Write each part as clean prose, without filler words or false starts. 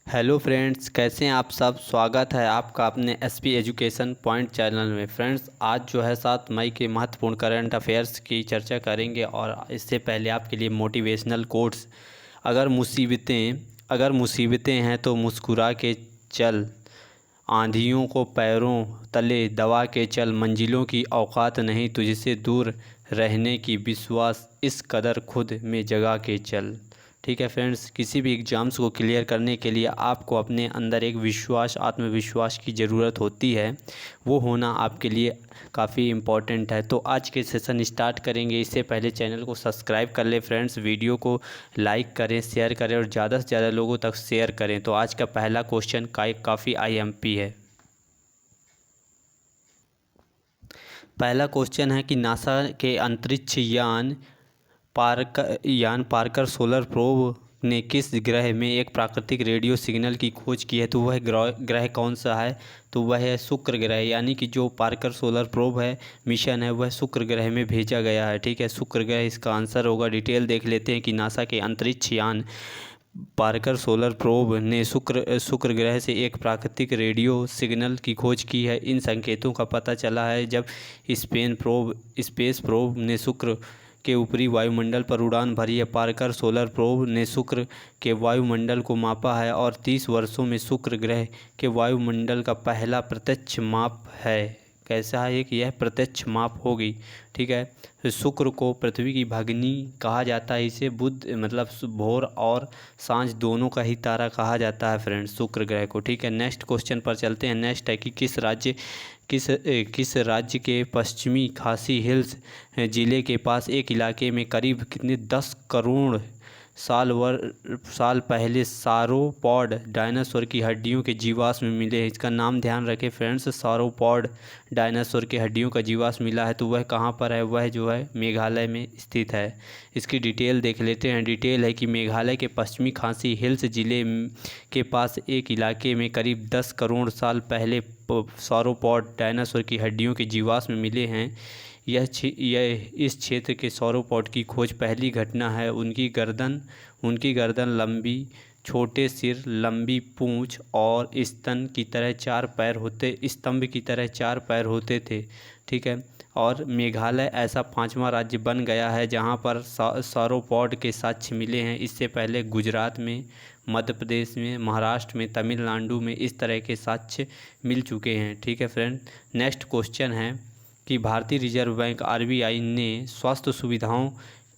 Hello friends, कैसे हैं आप सब। स्वागत है आपका अपने एसपी एजुकेशन पॉइंट चैनल में। फ्रेंड्स, आज जो है 7 मई के महत्वपूर्ण करंट अफेयर्स की चर्चा करेंगे और इससे पहले आपके लिए मोटिवेशनल कोट्स। अगर मुसीबतें हैं तो मुस्कुरा के चल, आंधियों को पैरों तले दबा के चल, मंजिलों की औकात नहीं तुझसे दूर रहने की, विश्वास इस कदर खुद में जगा के चल। ठीक है फ्रेंड्स, किसी भी एग्ज़ाम्स को क्लियर करने के लिए आपको अपने अंदर एक विश्वास, आत्मविश्वास की ज़रूरत होती है। वो होना आपके लिए काफ़ी इम्पॉर्टेंट है। तो आज के सेशन स्टार्ट करेंगे। इससे पहले चैनल को सब्सक्राइब कर ले फ्रेंड्स, वीडियो को लाइक करें, शेयर करें और ज़्यादा से ज़्यादा लोगों तक शेयर करें। तो आज का पहला क्वेश्चन काफ़ी आईएमपी है। पहला क्वेश्चन है कि नासा के अंतरिक्ष पार्कर सोलर प्रोब ने किस ग्रह में एक प्राकृतिक रेडियो सिग्नल की खोज की है। तो वह ग्रह कौन सा है। तो वह है शुक्र ग्रह, यानी कि जो पार्कर सोलर प्रोब है मिशन है वह शुक्र ग्रह में भेजा गया है। ठीक है, शुक्र ग्रह इसका आंसर होगा। डिटेल देख लेते हैं कि नासा के अंतरिक्ष यान पार्कर सोलर प्रोब ने शुक्र ग्रह से एक प्राकृतिक रेडियो सिग्नल की खोज की है। इन संकेतों का पता चला है जब स्पेस प्रोब ने शुक्र के ऊपरी वायुमंडल पर उड़ान भरी है। पार्कर सोलर प्रोब ने शुक्र के वायुमंडल को मापा है और 30 वर्षों में शुक्र ग्रह के वायुमंडल का पहला प्रत्यक्ष माप है। कैसा है कि यह प्रत्यक्ष माप होगी। ठीक है, तो शुक्र को पृथ्वी की भगिनी कहा जाता है। इसे बुध मतलब भोर और सांझ दोनों का ही तारा कहा जाता है फ्रेंड्स, शुक्र ग्रह को। ठीक है, नेक्स्ट क्वेश्चन पर चलते हैं। नेक्स्ट है कि किस राज्य के पश्चिमी खासी हिल्स ज़िले के पास एक इलाके में करीब कितने 10 करोड़ साल पहले सारोपॉड डायनासोर की हड्डियों के जीवाश्म मिले हैं। इसका नाम ध्यान रखें फ्रेंड्स, सारोपॉड डायनासोर की हड्डियों का जीवाश्म मिला है। तो वह कहाँ पर है। वह जो है मेघालय में स्थित है। इसकी डिटेल देख लेते हैं। डिटेल है कि मेघालय के पश्चिमी खासी हिल्स ज़िले के पास एक इलाके में करीब 10 करोड़ साल पहले सारोपॉड डायनासोर की हड्डियों के जीवाश्म मिले हैं। यह इस क्षेत्र के सौरोपॉड की खोज पहली घटना है। उनकी गर्दन लंबी, छोटे सिर, लंबी पूंछ और स्तंभ की तरह 4 पैर होते थे। ठीक है, और मेघालय ऐसा 5वां राज्य बन गया है जहां पर सौरोपॉड के साक्ष्य मिले हैं। इससे पहले गुजरात में, मध्य प्रदेश में, महाराष्ट्र में, तमिलनाडु में इस तरह के साक्ष्य मिल चुके हैं। ठीक है फ्रेंड, नेक्स्ट क्वेश्चन है कि भारतीय रिजर्व बैंक आरबीआई ने स्वास्थ्य सुविधाओं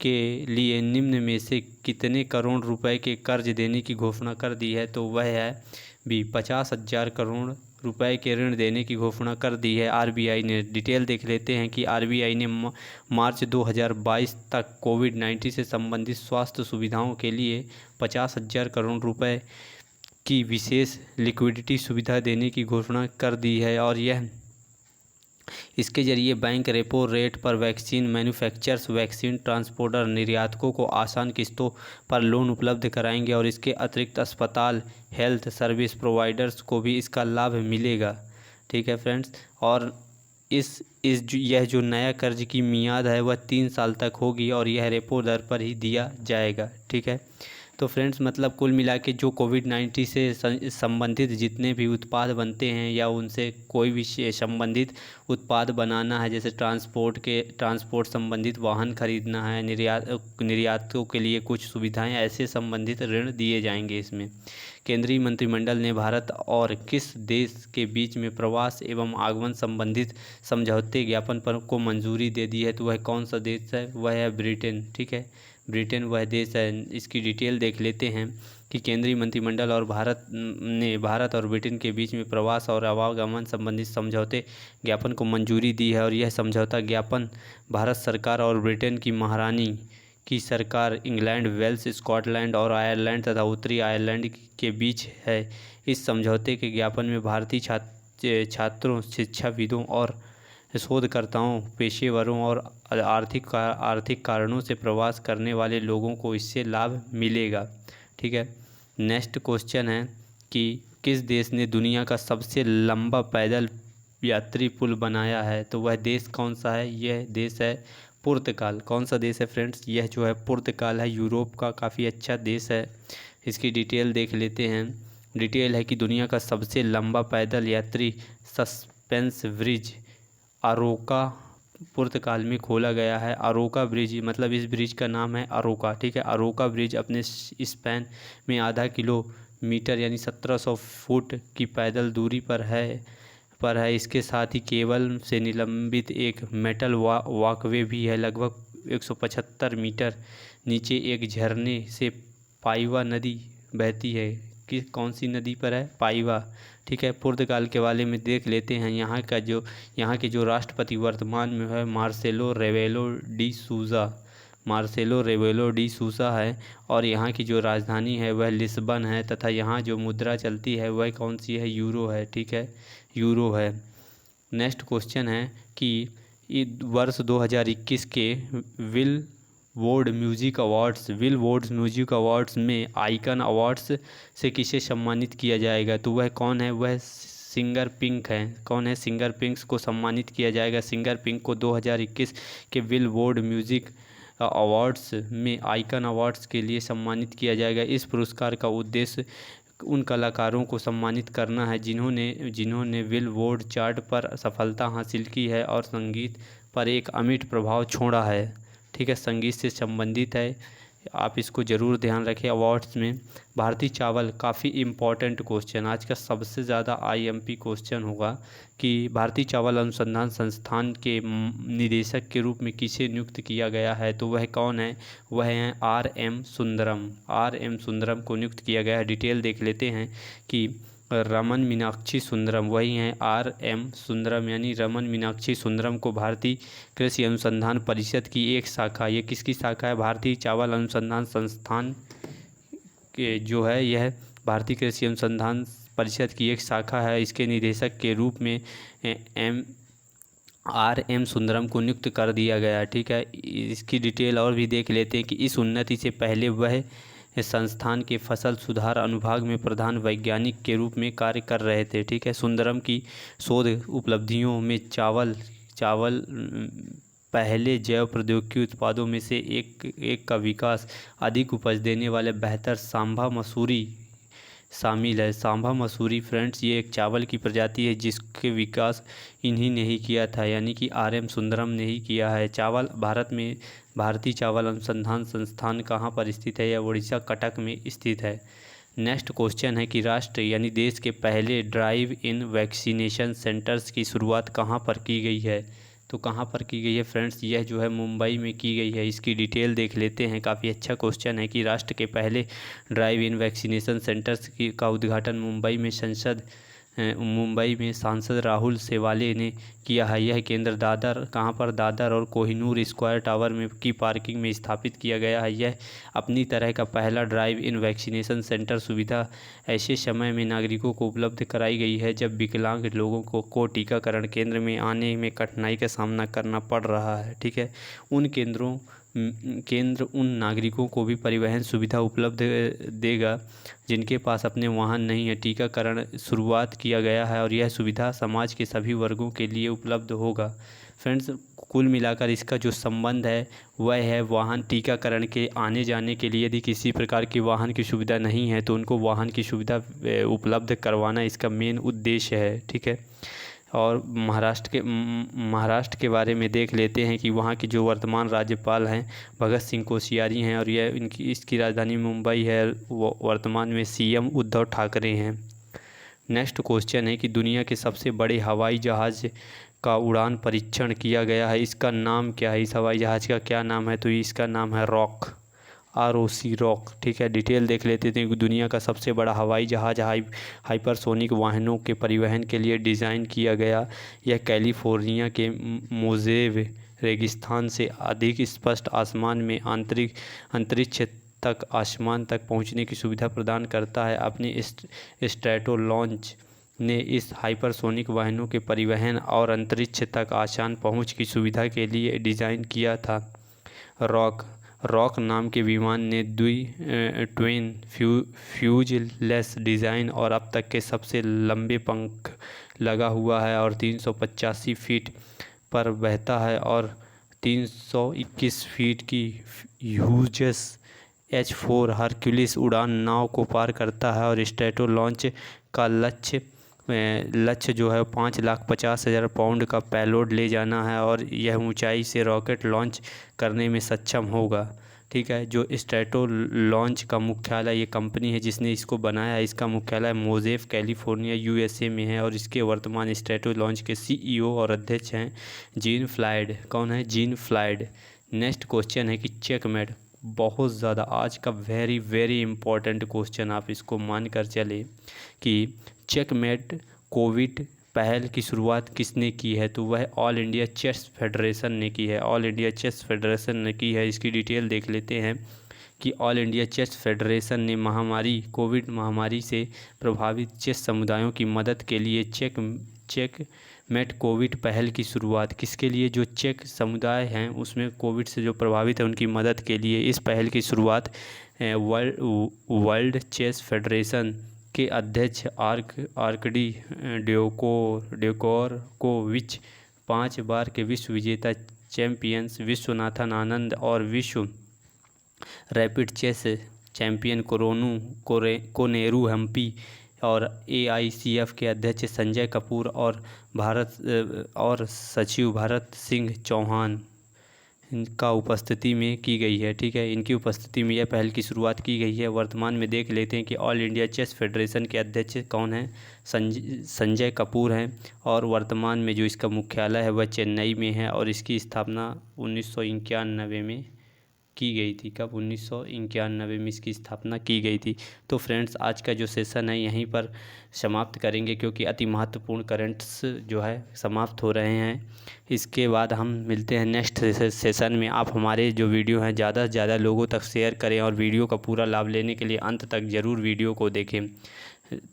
के लिए निम्न में से कितने करोड़ रुपए के कर्ज देने की घोषणा कर दी है। तो वह है 50,000 करोड़ रुपए के ऋण देने की घोषणा कर दी है आरबीआई ने। डिटेल देख लेते हैं कि आरबीआई ने मार्च 2022 तक कोविड-19 से संबंधित स्वास्थ्य सुविधाओं के लिए 50,000 करोड़ रुपए की विशेष लिक्विडिटी सुविधा देने की घोषणा कर दी है। और इसके जरिए बैंक रेपो रेट पर वैक्सीन मैन्युफैक्चरर्स, वैक्सीन ट्रांसपोर्टर, निर्यातकों को आसान किस्तों पर लोन उपलब्ध कराएंगे और इसके अतिरिक्त अस्पताल, हेल्थ सर्विस प्रोवाइडर्स को भी इसका लाभ मिलेगा। ठीक है फ्रेंड्स, और यह जो नया कर्ज की मियाद है वह 3 साल तक होगी और यह रेपो दर पर ही दिया जाएगा। ठीक है, तो फ्रेंड्स मतलब कुल मिला के जो कोविड-19 से संबंधित जितने भी उत्पाद बनते हैं या उनसे कोई भी संबंधित उत्पाद बनाना है, जैसे ट्रांसपोर्ट संबंधित वाहन खरीदना है, निर्यातों के लिए कुछ सुविधाएं, ऐसे संबंधित ऋण दिए जाएंगे इसमें। केंद्रीय मंत्रिमंडल ने भारत और किस देश के बीच में प्रवास एवं आगमन संबंधित समझौते ज्ञापन पर को मंजूरी दे दी है। तो वह कौन सा देश है। वह है ब्रिटेन। ठीक है, ब्रिटेन वह देश है। इसकी डिटेल देख लेते हैं कि केंद्रीय मंत्रिमंडल और भारत और ब्रिटेन के बीच में प्रवास और आवागमन संबंधित समझौते ज्ञापन को मंजूरी दी है। और यह समझौता ज्ञापन भारत सरकार और ब्रिटेन की महारानी की सरकार, इंग्लैंड, वेल्स, स्कॉटलैंड और आयरलैंड तथा उत्तरी आयरलैंड के बीच है। इस समझौते के ज्ञापन में भारतीय छात्रों, शिक्षाविदों और शोधकर्ताओं, पेशेवरों और आर्थिक कारणों से प्रवास करने वाले लोगों को इससे लाभ मिलेगा। ठीक है, नेक्स्ट क्वेश्चन है कि किस देश ने दुनिया का सबसे लंबा पैदल यात्री पुल बनाया है। तो वह देश कौन सा है। यह देश है पुर्तगाल। कौन सा देश है फ्रेंड्स। यह जो है पुर्तगाल है, यूरोप का काफ़ी अच्छा देश है। इसकी डिटेल देख लेते हैं। डिटेल है कि दुनिया का सबसे लंबा पैदल यात्री सस्पेंस ब्रिज अरोका पुर्तगाल में खोला गया है। अरोका ब्रिज मतलब इस ब्रिज का नाम है अरोका, ठीक है। अरोका ब्रिज अपने स्पैन में आधा किलोमीटर यानी 1700 फुट की पैदल दूरी पर है। इसके साथ ही केबल से निलंबित एक मेटल वॉकवे भी है। लगभग 175 मीटर नीचे एक झरने से पाइवा नदी बहती है। कौन सी नदी पर है? पाइवा, ठीक है। पुर्तगाल के बारे में देख लेते हैं। यहाँ के जो राष्ट्रपति वर्तमान में है मार्सेलो रेबेलो डी सूसा है। और यहाँ की जो राजधानी है वह लिस्बन है तथा यहाँ जो मुद्रा चलती है वह कौन सी है? यूरो है, ठीक है, यूरो है। नेक्स्ट क्वेश्चन है कि वर्ष 2021 के बिलबोर्ड म्यूजिक अवार्ड्स में आइकन अवार्ड्स से किसे सम्मानित किया जाएगा? तो वह कौन है? वह सिंगर पिंक है। कौन है? सिंगर पिंक को सम्मानित किया जाएगा। सिंगर पिंक को 2021 के बिलबोर्ड म्यूजिक अवार्ड्स में आइकन अवार्ड्स के लिए सम्मानित किया जाएगा। इस पुरस्कार का उद्देश्य उन कलाकारों को सम्मानित करना है जिन्होंने बिलबोर्ड चार्ट पर सफलता हासिल की है और संगीत पर एक अमिट प्रभाव छोड़ा है, ठीक है। संगीत से संबंधित है, आप इसको ज़रूर ध्यान रखें। अवार्ड्स में भारतीय चावल, काफ़ी इम्पॉर्टेंट क्वेश्चन, आज का सबसे ज़्यादा आईएमपी क्वेश्चन होगा कि भारतीय चावल अनुसंधान संस्थान के निदेशक के रूप में किसे नियुक्त किया गया है? तो वह कौन है? वह हैं आर.एम. सुंदरम को नियुक्त किया गया है। डिटेल देख लेते हैं कि रमन मीनाक्षी सुंदरम वही हैं आर.एम. सुंदरम, यानी रमन मीनाक्षी सुंदरम को भारतीय कृषि अनुसंधान परिषद की एक शाखा, ये किसकी शाखा है? भारतीय चावल अनुसंधान संस्थान के जो है यह भारतीय कृषि अनुसंधान परिषद की एक शाखा है। इसके निदेशक के रूप में आर.एम. सुंदरम को नियुक्त कर दिया गया, ठीक है। इसकी डिटेल और भी देख लेते हैं कि इस उन्नति से पहले वह संस्थान के फसल सुधार अनुभाग में प्रधान वैज्ञानिक के रूप में कार्य कर रहे थे, ठीक है। सुंदरम की शोध उपलब्धियों में चावल पहले जैव प्रौद्योगिकी उत्पादों में से एक का विकास, अधिक उपज देने वाले बेहतर सांभा मसूरी शामिल है। सांभा मसूरी फ्रेंड्स ये एक चावल की प्रजाति है जिसके विकास इन्हीं ने ही किया था, यानी कि आर.एम. सुंदरम ने ही किया है। चावल भारत में भारतीय चावल अनुसंधान संस्थान कहाँ पर स्थित है? यह उड़ीसा कटक में स्थित है। नेक्स्ट क्वेश्चन है कि राष्ट्र यानी देश के पहले ड्राइव इन वैक्सीनेशन सेंटर्स की शुरुआत कहाँ पर की गई है? तो कहाँ पर की गई है फ्रेंड्स? यह जो है मुंबई में की गई है। इसकी डिटेल देख लेते हैं। काफ़ी अच्छा क्वेश्चन है कि राष्ट्र के पहले ड्राइव इन वैक्सीनेशन सेंटर्स का उद्घाटन मुंबई में सांसद राहुल सेवाले ने किया है। यह केंद्र कहाँ पर? दादर और कोहिनूर स्क्वायर टावर में की पार्किंग में स्थापित किया गया है। यह अपनी तरह का पहला ड्राइव इन वैक्सीनेशन सेंटर सुविधा ऐसे समय में नागरिकों को उपलब्ध कराई गई है जब विकलांग लोगों को टीकाकरण केंद्र में आने में कठिनाई का सामना करना पड़ रहा है, ठीक है। केंद्र उन नागरिकों को भी परिवहन सुविधा उपलब्ध देगा जिनके पास अपने वाहन नहीं है। टीकाकरण शुरुआत किया गया है और यह सुविधा समाज के सभी वर्गों के लिए उपलब्ध होगा। फ्रेंड्स, कुल मिलाकर इसका जो संबंध है वह है वाहन टीकाकरण के आने जाने के लिए। यदि किसी प्रकार की वाहन की सुविधा नहीं है तो उनको वाहन की सुविधा उपलब्ध करवाना इसका मेन उद्देश्य है, ठीक है। और महाराष्ट्र के बारे में देख लेते हैं कि वहाँ के जो वर्तमान राज्यपाल हैं भगत सिंह कोश्यारी हैं और इसकी राजधानी मुंबई है। वर्तमान में सीएम उद्धव ठाकरे हैं। नेक्स्ट क्वेश्चन है कि दुनिया के सबसे बड़े हवाई जहाज़ का उड़ान परीक्षण किया गया है, इसका नाम क्या है? इस हवाई जहाज़ का क्या नाम है? तो इसका नाम है ROC, ठीक है। डिटेल देख लेते थे। दुनिया का सबसे बड़ा हवाई जहाज़ हाइपरसोनिक वाहनों के परिवहन के लिए डिज़ाइन किया गया। यह कैलिफोर्निया के मोजेव रेगिस्तान से अधिक स्पष्ट आसमान में अंतरिक्ष तक आसमान तक पहुंचने की सुविधा प्रदान करता है। अपने स्ट्रैटोलॉन्च ने इस हाइपरसोनिक वाहनों के परिवहन और अंतरिक्ष तक आसान पहुंच की सुविधा के लिए डिज़ाइन किया था। रॉक नाम के विमान ने ट्विन फ्यूजलेस डिज़ाइन और अब तक के सबसे लंबे पंख लगा हुआ है और 385 फीट पर बहता है और 321 फीट की ह्यूजस H-4 हरक्यूलिस उड़ान नाव को पार करता है और स्ट्रेटो लॉन्च का लक्ष्य जो है 5,50,000 पाउंड का पेलोड ले जाना है और यह ऊंचाई से रॉकेट लॉन्च करने में सक्षम होगा। ठीक है, जो स्ट्रेटो लॉन्च का मुख्यालय, ये कंपनी है जिसने इसको बनाया है, इसका मुख्यालय मोजेफ कैलिफोर्निया USA में है और इसके वर्तमान स्ट्रेटो लॉन्च के CEO और अध्यक्ष हैं जीन फ्लाइड। कौन है? Gene flied. नेक्स्ट क्वेश्चन है कि चेकमेट, बहुत ज़्यादा आज का वेरी वेरी इंपॉर्टेंट क्वेश्चन, आप इसको मान कर चले कि चेकमेट कोविड पहल की शुरुआत किसने की है? तो वह ऑल इंडिया चेस फेडरेशन ने की है। ऑल इंडिया चेस फेडरेशन ने की है। इसकी डिटेल देख लेते हैं कि ऑल इंडिया चेस फेडरेशन ने कोविड महामारी से प्रभावित चेस समुदायों की मदद के लिए चेकमेट कोविड पहल की शुरुआत, किसके लिए? जो चेक समुदाय हैं उसमें कोविड से जो प्रभावित है उनकी मदद के लिए इस पहल की शुरुआत वर्ल्ड चेस फेडरेशन के अध्यक्ष आर्कडी ड्योकोविच, 5 बार के विश्व विजेता चैंपियंस विश्वनाथन आनंद और विश्व rapid chess champion Koneru Humpy और AICF के अध्यक्ष संजय कपूर और सचिव भरत सिंह चौहान इनका उपस्थिति में की गई है। ठीक है, इनकी उपस्थिति में यह पहल की शुरुआत की गई है। वर्तमान में देख लेते हैं कि ऑल इंडिया चेस फेडरेशन के अध्यक्ष कौन हैं? संजय कपूर हैं और वर्तमान में जो इसका मुख्यालय है वह चेन्नई में है और इसकी स्थापना 1991 में की गई थी। कब? 1991 में इसकी स्थापना की गई थी। तो फ्रेंड्स, आज का जो सेशन है यहीं पर समाप्त करेंगे क्योंकि अति महत्वपूर्ण करंट्स जो है समाप्त हो रहे हैं। इसके बाद हम मिलते हैं नेक्स्ट सेशन में। आप हमारे जो वीडियो हैं ज़्यादा से ज़्यादा लोगों तक शेयर करें और वीडियो का पूरा लाभ लेने के लिए अंत तक ज़रूर वीडियो को देखें।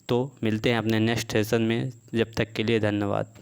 तो मिलते हैं अपने नेक्स्ट सेशन में, जब तक के लिए धन्यवाद।